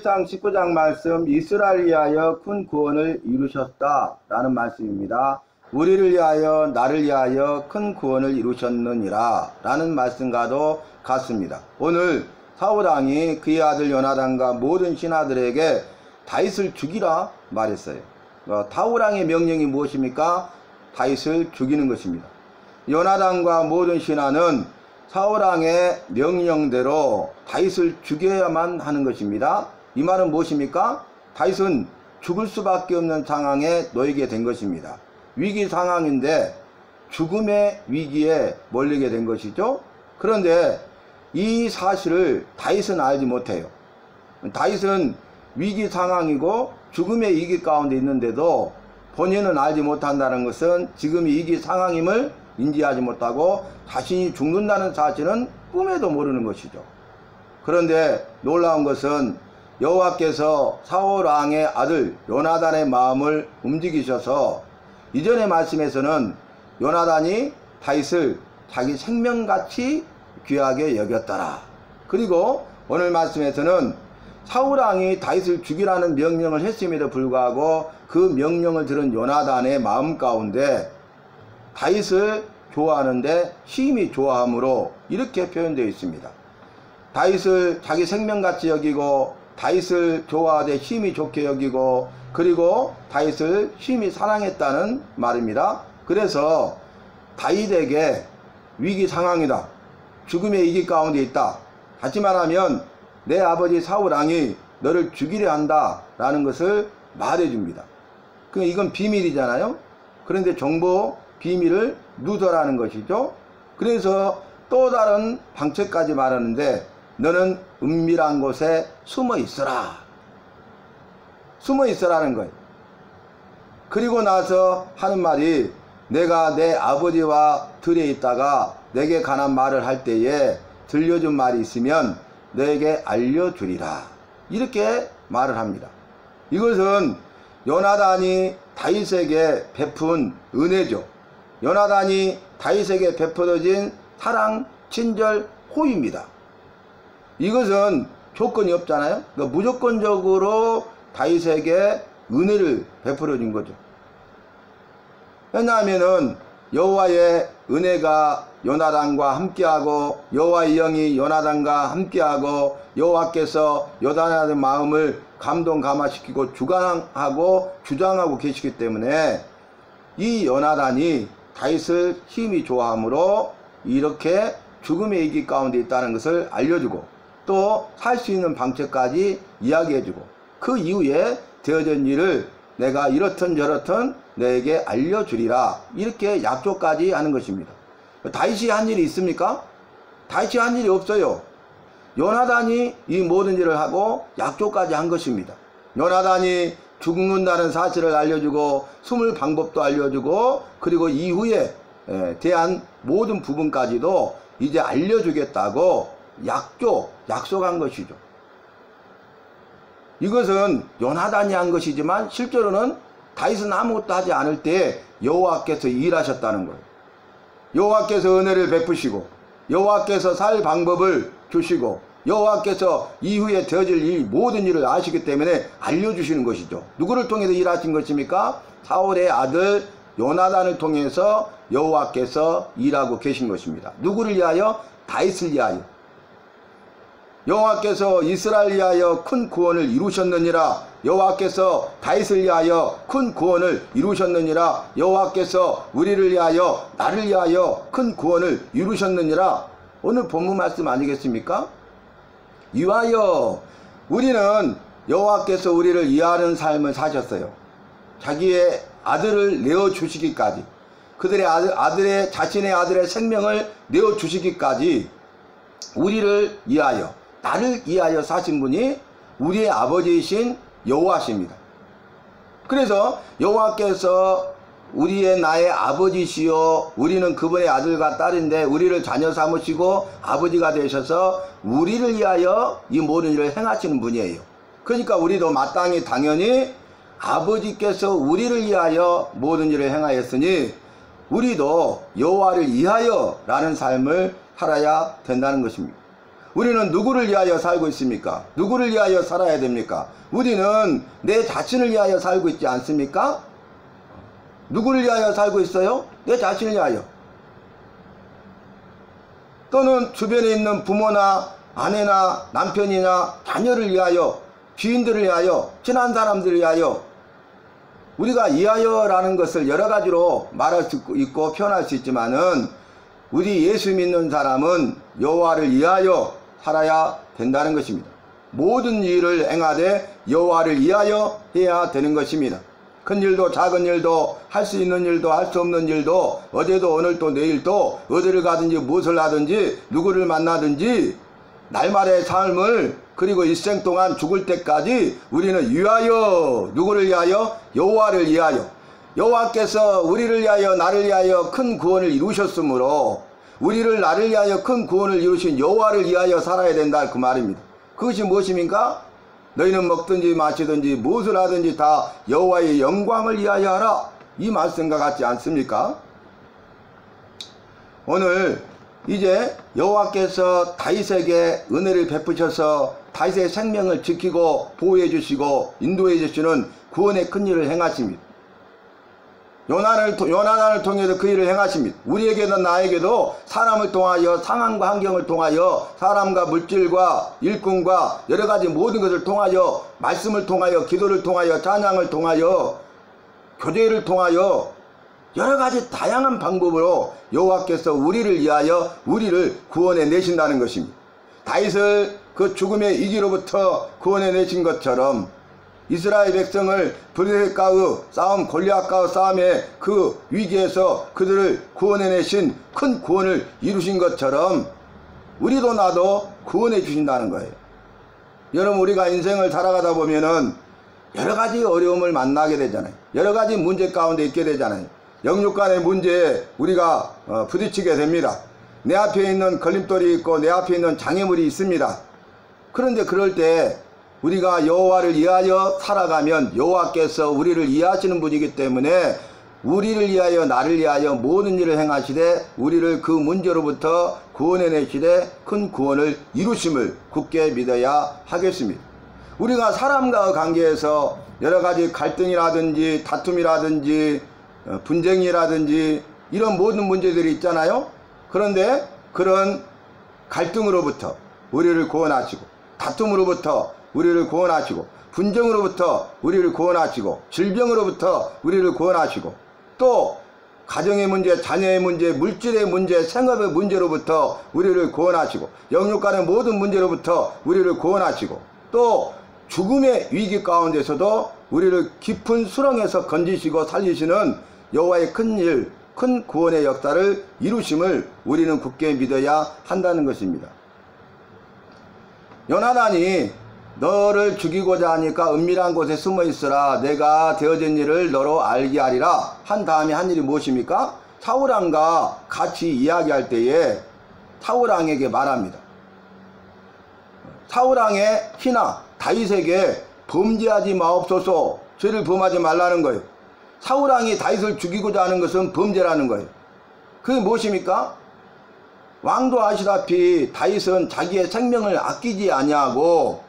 장 19장 말씀, 이스라엘 위하여 큰 구원을 이루셨다 라는 말씀입니다. 우리를 위하여 나를 위하여 큰 구원을 이루셨느니라 라는 말씀과도 같습니다. 오늘 사울왕이 그의 아들 요나단과 모든 신하들에게 다윗을 죽이라 말했어요. 사울왕의 명령이 무엇입니까? 다윗을 죽이는 것입니다. 요나단과 모든 신하는 사울왕의 명령대로 다윗을 죽여야만 하는 것입니다. 이 말은 무엇입니까? 다윗은 죽을 수밖에 없는 상황에 놓이게 된 것입니다. 위기 상황인데 죽음의 위기에 몰리게 된 것이죠. 그런데 이 사실을 다윗은 알지 못해요. 다윗은 위기 상황이고 죽음의 위기 가운데 있는데도 본인은 알지 못한다는 것은 지금이 위기 상황임을 인지하지 못하고 자신이 죽는다는 사실은 꿈에도 모르는 것이죠. 그런데 놀라운 것은 여호와께서 사울왕의 아들 요나단의 마음을 움직이셔서 이전의 말씀에서는 요나단이 다윗을 자기 생명같이 귀하게 여겼더라. 그리고 오늘 말씀에서는 사울왕이 다윗을 죽이라는 명령을 했음에도 불구하고 그 명령을 들은 요나단의 마음 가운데 다윗을 좋아하는데 심히 좋아함으로 이렇게 표현되어 있습니다. 다윗을 자기 생명같이 여기고 다윗을 좋아하되 심히 좋게 여기고 그리고 다윗을 심히 사랑했다는 말입니다. 그래서 다윗에게 위기 상황이다. 죽음의 위기 가운데 있다. 다시 말하면 내 아버지 사울왕이 너를 죽이려 한다 라는 것을 말해줍니다. 이건 비밀이잖아요. 그런데 정보 비밀을 누설하는 것이죠. 그래서 또 다른 방책까지 말하는데 너는 은밀한 곳에 숨어 있어라. 숨어 있어라는 거예요. 그리고 나서 하는 말이 내가 내 아버지와 들에 있다가 내게 관한 말을 할 때에 들려준 말이 있으면 너에게 알려주리라. 이렇게 말을 합니다. 이것은 요나단이 다윗에게 베푼 은혜죠. 요나단이 다윗에게 베풀어진 사랑, 친절, 호의입니다. 이것은 조건이 없잖아요. 그러니까 무조건적으로 다윗에게 은혜를 베풀어 준 거죠. 왜냐하면은 여호와의 은혜가 요나단과 함께하고 여호와의 영이 요나단과 함께하고 여호와께서 요나단의 마음을 감동 감화시키고 주장하고 계시기 때문에 이 요나단이 다윗을 힘이 좋아함으로 이렇게 죽음의 위기 가운데 있다는 것을 알려주고 또 살 수 있는 방책까지 이야기해주고 그 이후에 되어진 일을 내가 이렇든 저렇든 너에게 알려주리라 이렇게 약속까지 하는 것입니다. 다윗이 한 일이 있습니까? 다윗이 한 일이 없어요. 요나단이 이 모든 일을 하고 약속까지 한 것입니다. 요나단이 죽는다는 사실을 알려주고 숨을 방법도 알려주고 그리고 이후에 대한 모든 부분까지도 이제 알려주겠다고 약속한 것이죠. 이것은 요나단이 한 것이지만 실제로는 다윗은 아무것도 하지 않을 때 여호와께서 일하셨다는 거예요. 여호와께서 은혜를 베푸시고 여호와께서 살 방법을 주시고 여호와께서 이후에 되어질 이 모든 일을 아시기 때문에 알려주시는 것이죠. 누구를 통해서 일하신 것입니까? 사울의 아들 요나단을 통해서 여호와께서 일하고 계신 것입니다. 누구를 위하여? 다윗을 위하여. 여호와께서 이스라엘 위하여 큰 구원을 이루셨느니라. 여호와께서 다윗을 위하여 큰 구원을 이루셨느니라. 여호와께서 우리를 위하여 나를 위하여 큰 구원을 이루셨느니라. 오늘 본문 말씀 아니겠습니까? 위하여 우리는 여호와께서 우리를 위하는 삶을 사셨어요. 자기의 아들을 내어주시기까지 그들의 자신의 아들의 생명을 내어주시기까지 우리를 위하여 나를 위하여 사신 분이 우리의 아버지이신 여호와십니다. 그래서 여호와께서 우리의 나의 아버지시요 우리는 그분의 아들과 딸인데 우리를 자녀 삼으시고 아버지가 되셔서 우리를 위하여 이 모든 일을 행하시는 분이에요. 그러니까 우리도 마땅히 당연히 아버지께서 우리를 위하여 모든 일을 행하였으니 우리도 여호와를 위하여 라는 삶을 살아야 된다는 것입니다. 우리는 누구를 위하여 살고 있습니까? 누구를 위하여 살아야 됩니까? 우리는 내 자신을 위하여 살고 있지 않습니까? 누구를 위하여 살고 있어요? 내 자신을 위하여. 또는 주변에 있는 부모나 아내나 남편이나 자녀를 위하여, 지인들을 위하여, 친한 사람들을 위하여. 우리가 위하여라는 것을 여러 가지로 말할 수 있고 표현할 수 있지만은 우리 예수 믿는 사람은 여호와를 위하여 살아야 된다는 것입니다. 모든 일을 행하되 여호와를 위하여 해야 되는 것입니다. 큰 일도 작은 일도, 할 수 있는 일도 할 수 없는 일도, 어제도 오늘도 내일도, 어디를 가든지 무엇을 하든지 누구를 만나든지 날말의 삶을, 그리고 일생 동안 죽을 때까지 우리는 위하여, 누구를 위하여? 여호와를 위하여. 여호와께서 우리를 위하여, 나를 위하여 큰 구원을 이루셨으므로 우리를, 나를 위하여 큰 구원을 이루신 여호와를 위하여 살아야 된다, 그 말입니다. 그것이 무엇입니까? 너희는 먹든지 마시든지 무엇을 하든지 다 여호와의 영광을 위하여 하라, 이 말씀과 같지 않습니까? 오늘 이제 여호와께서 다윗에게 은혜를 베푸셔서 다윗의 생명을 지키고 보호해 주시고 인도해 주시는 구원의 큰 일을 행하십니다. 요나단을 통해서 그 일을 행하십니다. 우리에게도 나에게도 사람을 통하여, 상황과 환경을 통하여, 사람과 물질과 일꾼과 여러가지 모든 것을 통하여, 말씀을 통하여, 기도를 통하여, 찬양을 통하여, 교제를 통하여 여러가지 다양한 방법으로 여호와께서 우리를 위하여 우리를 구원해 내신다는 것입니다. 다윗을 그 죽음의 위기로부터 구원해 내신 것처럼 이스라엘 백성을 블레셋과의 싸움, 골리앗과의 싸움의 그 위기에서 그들을 구원해내신 큰 구원을 이루신 것처럼 우리도 나도 구원해 주신다는 거예요. 여러분, 우리가 인생을 살아가다 보면은 여러가지 어려움을 만나게 되잖아요. 여러가지 문제 가운데 있게 되잖아요. 영육 간의 문제에 우리가 부딪히게 됩니다. 내 앞에 있는 걸림돌이 있고 내 앞에 있는 장애물이 있습니다. 그런데 그럴 때 우리가 여호와를 위하여 살아가면 여호와께서 우리를 이해하시는 분이기 때문에 우리를 위하여, 나를 위하여 모든 일을 행하시되 우리를 그 문제로부터 구원해내시되 큰 구원을 이루심을 굳게 믿어야 하겠습니다. 우리가 사람과의 관계에서 여러가지 갈등이라든지 다툼이라든지 분쟁이라든지 이런 모든 문제들이 있잖아요. 그런데 그런 갈등으로부터 우리를 구원하시고, 다툼으로부터 우리를 구원하시고, 분쟁으로부터 우리를 구원하시고, 질병으로부터 우리를 구원하시고, 또 가정의 문제, 자녀의 문제, 물질의 문제, 생업의 문제로부터 우리를 구원하시고, 영육 간의 모든 문제로부터 우리를 구원하시고, 또 죽음의 위기 가운데서도 우리를 깊은 수렁에서 건지시고 살리시는 여호와의 큰 일, 큰 구원의 역사를 이루심을 우리는 굳게 믿어야 한다는 것입니다. 요나단이 너를 죽이고자 하니까 은밀한 곳에 숨어 있으라, 내가 되어진 일을 너로 알게 하리라 한 다음에 한 일이 무엇입니까? 사울왕과 같이 이야기할 때에 사울왕에게 말합니다. 사울왕의 희나 다윗에게 범죄하지 마옵소서, 죄를 범하지 말라는 거예요. 사울왕이 다윗을 죽이고자 하는 것은 범죄라는 거예요. 그게 무엇입니까? 왕도 아시다시피 다윗은 자기의 생명을 아끼지 아니하고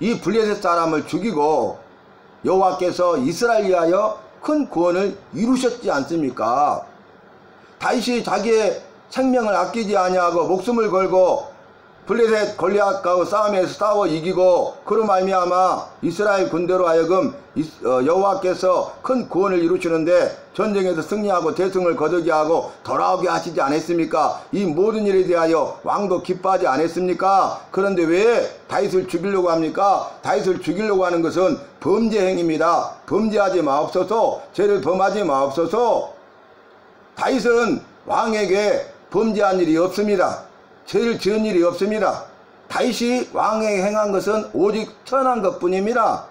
이 블레셋 사람을 죽이고 여호와께서 이스라엘 위하여 큰 구원을 이루셨지 않습니까? 다윗이 자기의 생명을 아끼지 아니하고 목숨을 걸고 블레셋 골리앗과의 싸움에서 싸워 이기고 그로 말미암아 이스라엘 군대로 하여금 여호와께서 큰 구원을 이루시는데 전쟁에서 승리하고 대승을 거두게 하고 돌아오게 하시지 않았습니까? 이 모든 일에 대하여 왕도 기뻐하지 않았습니까? 그런데 왜 다윗을 죽이려고 합니까? 다윗을 죽이려고 하는 것은 범죄 행위입니다. 범죄하지 마옵소서, 죄를 범하지 마옵소서. 다윗은 왕에게 범죄한 일이 없습니다. 죄를 지은 일이 없습니다. 다윗이 왕에게 행한 것은 오직 선한 것뿐입니다.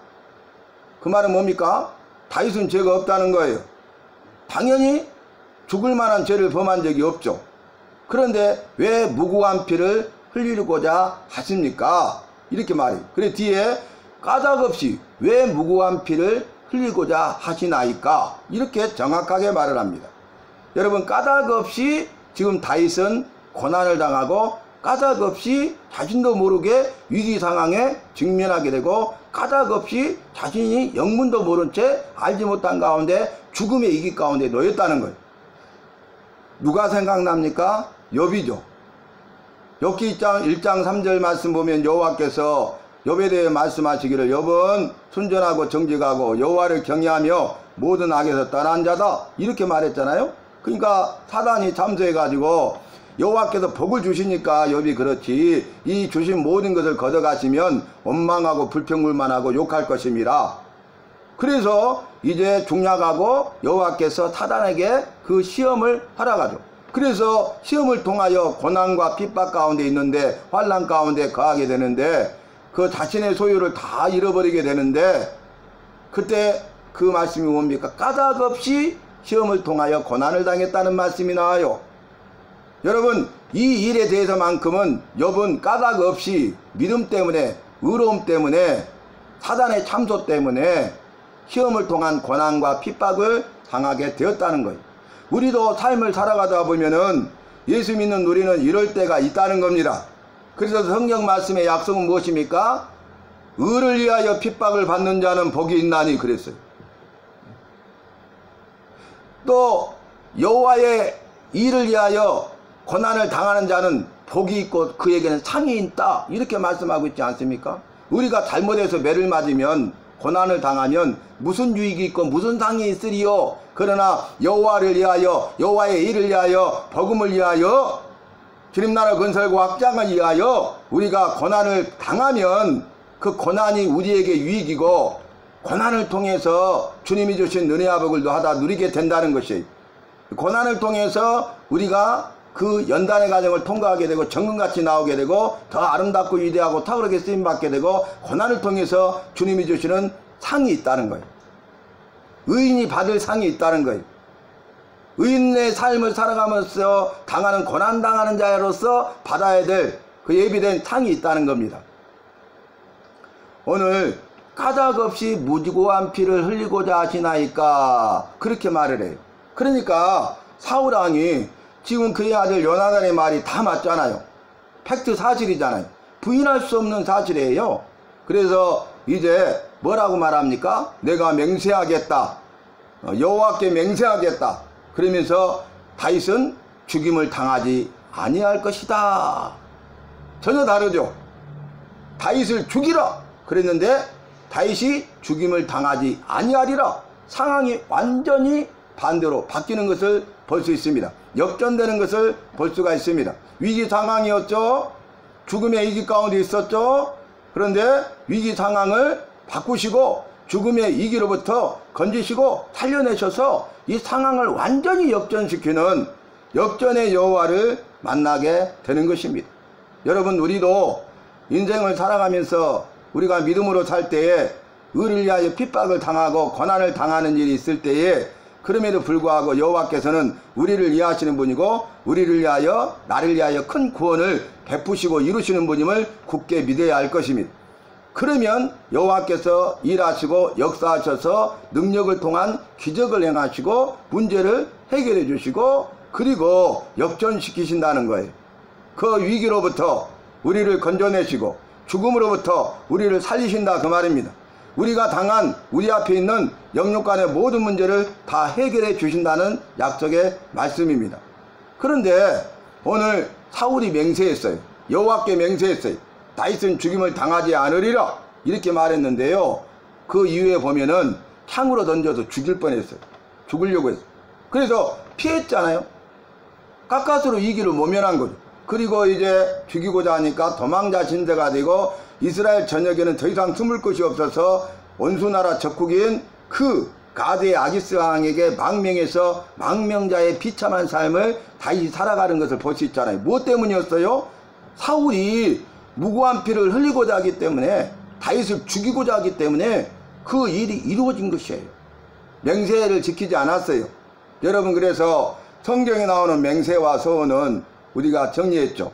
그 말은 뭡니까? 다윗은 죄가 없다는 거예요. 당연히 죽을 만한 죄를 범한 적이 없죠. 그런데 왜 무고한 피를 흘리고자 하십니까? 이렇게 말해요. 그래 뒤에 까닭없이 왜 무고한 피를 흘리고자 하시나이까? 이렇게 정확하게 말을 합니다. 여러분, 까닭없이 지금 다윗은 고난을 당하고 까닭없이 자신도 모르게 위기 상황에 직면하게 되고 까닭없이 자신이 영문도 모른 채 알지 못한 가운데 죽음의 위기 가운데 놓였다는 거예요. 누가 생각납니까? 욥이죠. 욥기 1장 3절 말씀 보면 여호와께서 욥에 대해 말씀하시기를 욥은 순전하고 정직하고 여호와를 경외하며 모든 악에서 떠난 자다 이렇게 말했잖아요. 그러니까 사단이 잠수해 가지고 여호와께서 복을 주시니까 욥이 그렇지 이 주신 모든 것을 걷어가시면 원망하고 불평불만하고 욕할 것입니다. 그래서 이제 중약하고 여호와께서 사단에게 그 시험을 허락하죠. 그래서 시험을 통하여 고난과 핍박 가운데 있는데 환난 가운데 거하게 되는데 그 자신의 소유를 다 잃어버리게 되는데 그때 그 말씀이 뭡니까? 까닭없이 시험을 통하여 고난을 당했다는 말씀이 나와요. 여러분 이 일에 대해서만큼은 욥은 까닭없이 믿음 때문에 의로움 때문에 사단의 참소 때문에 시험을 통한 고난과 핍박을 당하게 되었다는 거예요. 우리도 삶을 살아가다 보면은 예수 믿는 우리는 이럴 때가 있다는 겁니다. 그래서 성경 말씀의 약속은 무엇입니까? 의를 위하여 핍박을 받는 자는 복이 있나니 그랬어요. 또 여호와의 일을 위하여 고난을 당하는 자는 복이 있고 그에게는 상이 있다 이렇게 말씀하고 있지 않습니까? 우리가 잘못해서 매를 맞으면 고난을 당하면 무슨 유익이 있고 무슨 상이 있으리요. 그러나 여호와를 위하여 여호와의 일을 위하여 복음을 위하여 주님나라 건설과 확장을 위하여 우리가 고난을 당하면 그 고난이 우리에게 유익이고 고난을 통해서 주님이 주신 은혜와 복을 하다 누리게 된다는 것이 고난을 통해서 우리가 그 연단의 과정을 통과하게 되고 정금같이 나오게 되고 더 아름답고 위대하고 탁월하게 쓰임받게 되고 고난을 통해서 주님이 주시는 상이 있다는 거예요. 의인이 받을 상이 있다는 거예요. 의인의 삶을 살아가면서 당하는 고난 당하는 자로서 받아야 될 그 예비된 상이 있다는 겁니다. 오늘 까닭없이 무고한 피를 흘리고자 하시나이까 그렇게 말을 해요. 그러니까 사울왕이 지금 그의 아들 요나단의 말이 다 맞잖아요. 팩트 사실이잖아요. 부인할 수 없는 사실이에요. 그래서 이제 뭐라고 말합니까? 내가 맹세하겠다. 여호와께 맹세하겠다. 그러면서 다윗은 죽임을 당하지 아니할 것이다. 전혀 다르죠. 다윗을 죽이라 그랬는데 다윗이 죽임을 당하지 아니하리라. 상황이 완전히 반대로 바뀌는 것을 볼 수 있습니다. 역전되는 것을 볼 수가 있습니다. 위기 상황이었죠. 죽음의 위기 가운데 있었죠. 그런데 위기 상황을 바꾸시고 죽음의 위기로부터 건지시고 살려내셔서 이 상황을 완전히 역전시키는 역전의 여호와를 만나게 되는 것입니다. 여러분 우리도 인생을 살아가면서 우리가 믿음으로 살 때에 의를 위하여 핍박을 당하고 고난을 당하는 일이 있을 때에 그럼에도 불구하고 여호와께서는 우리를 이해하시는 분이고 우리를 위하여 나를 위하여 큰 구원을 베푸시고 이루시는 분임을 굳게 믿어야 할 것입니다. 그러면 여호와께서 일하시고 역사하셔서 능력을 통한 기적을 행하시고 문제를 해결해 주시고 그리고 역전시키신다는 거예요. 그 위기로부터 우리를 건져내시고 죽음으로부터 우리를 살리신다 그 말입니다. 우리가 당한 우리 앞에 있는 영육간의 모든 문제를 다 해결해 주신다는 약속의 말씀입니다. 그런데 오늘 사울이 맹세했어요. 여호와께 맹세했어요. 다윗은 죽임을 당하지 않으리라 이렇게 말했는데요. 그 이후에 보면은 창으로 던져서 죽일 뻔했어요. 죽으려고 했어요. 그래서 피했잖아요. 가까스로 이 길을 모면한 거죠. 그리고 이제 죽이고자 하니까 도망자 신세가 되고 이스라엘 전역에는 더 이상 숨을 곳이 없어서 원수나라 적국인 그 가드의 아기스 왕에게 망명해서 망명자의 비참한 삶을 다시 살아가는 것을 볼 수 있잖아요. 무엇 때문이었어요? 사울이 무고한 피를 흘리고자 하기 때문에 다윗을 죽이고자 하기 때문에 그 일이 이루어진 것이에요. 맹세를 지키지 않았어요. 여러분 그래서 성경에 나오는 맹세와 서원은 우리가 정리했죠.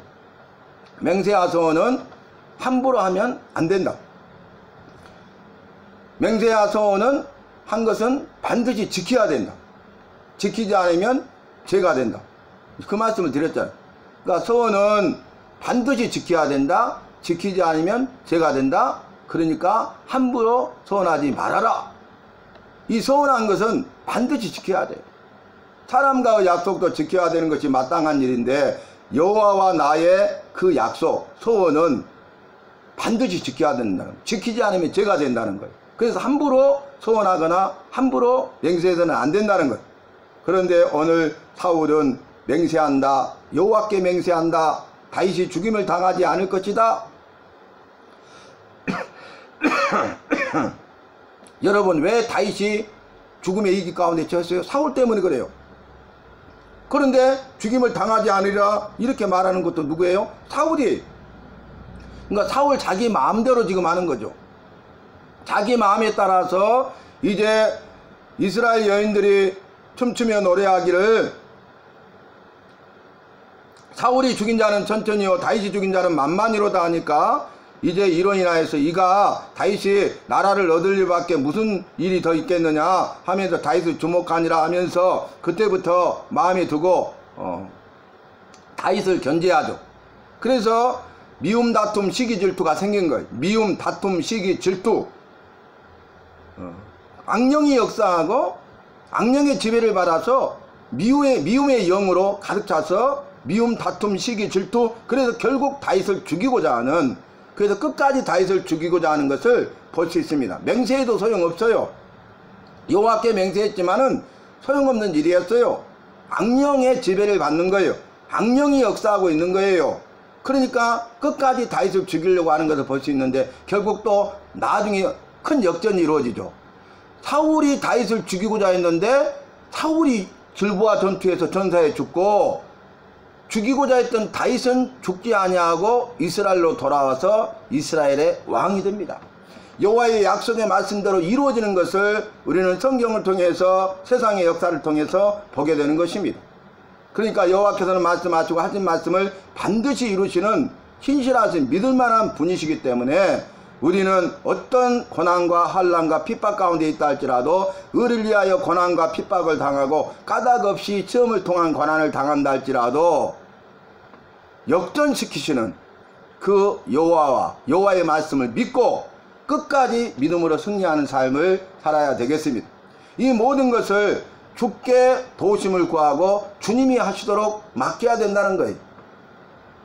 맹세와 서원은 함부로 하면 안 된다. 맹세와 서원은 한 것은 반드시 지켜야 된다. 지키지 않으면 죄가 된다. 그 말씀을 드렸잖아요. 그러니까 서원은 반드시 지켜야 된다. 지키지 않으면 죄가 된다. 그러니까 함부로 서운하지 말아라. 이 서운한 것은 반드시 지켜야 돼요. 사람과의 약속도 지켜야 되는 것이 마땅한 일인데 여호와와 나의 그 약속, 소원은 반드시 지켜야 된다는 거예요. 지키지 않으면 죄가 된다는 거예요. 그래서 함부로 서운하거나 함부로 맹세해서는 안 된다는 거예요. 그런데 오늘 사울은 맹세한다. 여호와께 맹세한다. 다윗이 죽임을 당하지 않을 것이다. 여러분, 왜 다윗이 죽음의 위기 가운데 처했어요? 사울 때문에 그래요. 그런데 죽임을 당하지 않으리라 이렇게 말하는 것도 누구예요? 사울이. 그러니까 사울 자기 마음대로 지금 하는 거죠. 자기 마음에 따라서 이제 이스라엘 여인들이 춤추며 노래하기를 사울이 죽인 자는 천천히요 다윗이 죽인 자는 만만히로다 하니까 이제 이로 인하여서 이가 다윗이 나라를 얻을 일밖에 무슨 일이 더 있겠느냐 하면서 다윗을 주목하니라 하면서 그때부터 마음에 두고 다윗을 견제하죠. 그래서 미움, 다툼, 시기, 질투가 생긴 거예요. 미움, 다툼, 시기, 질투. 악령이 역사하고 악령의 지배를 받아서 미움의 영으로 가득 차서 미움, 다툼, 시기, 질투. 그래서 결국 다윗을 죽이고자 하는, 그래서 끝까지 다윗을 죽이고자 하는 것을 볼 수 있습니다. 맹세해도 소용없어요. 여호와께 맹세했지만은 소용없는 일이었어요. 악령의 지배를 받는 거예요. 악령이 역사하고 있는 거예요. 그러니까 끝까지 다윗을 죽이려고 하는 것을 볼 수 있는데 결국 또 나중에 큰 역전이 이루어지죠. 사울이 다윗을 죽이고자 했는데 사울이 들보와 전투에서 전사에 죽고 죽이고자 했던 다윗은 죽지 아니하고 이스라엘로 돌아와서 이스라엘의 왕이 됩니다. 여호와의 약속의 말씀대로 이루어지는 것을 우리는 성경을 통해서 세상의 역사를 통해서 보게 되는 것입니다. 그러니까 여호와께서는 말씀하시고 하신 말씀을 반드시 이루시는 신실하신 믿을만한 분이시기 때문에 우리는 어떤 고난과 환난과 핍박 가운데 있다 할지라도 의를 위하여 고난과 핍박을 당하고 까닭없이 시험을 통한 고난을 당한다 할지라도 역전시키시는 그 여호와의 말씀을 믿고 끝까지 믿음으로 승리하는 삶을 살아야 되겠습니다. 이 모든 것을 주께 도우심을 구하고 주님이 하시도록 맡겨야 된다는 거예요.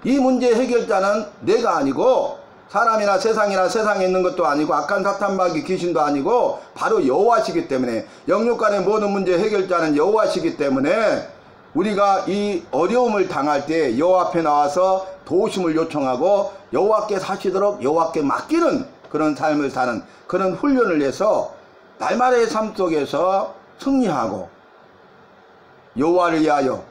이 문제 해결자는 내가 아니고 사람이나 세상이나 세상에 있는 것도 아니고 악한 사탄마귀 귀신도 아니고 바로 여호와시기 때문에, 영육간의 모든 문제 해결자는 여호와시기 때문에 우리가 이 어려움을 당할 때 여호와 앞에 나와서 도우심을 요청하고 여호와께 하시도록 여호와께 맡기는 그런 삶을 사는 그런 훈련을 해서 날마다의 삶 속에서 승리하고 여호와를 위하여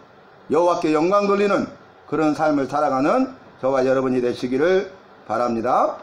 여호와께 영광 돌리는 그런 삶을 살아가는 저와 여러분이 되시기를 바랍니다.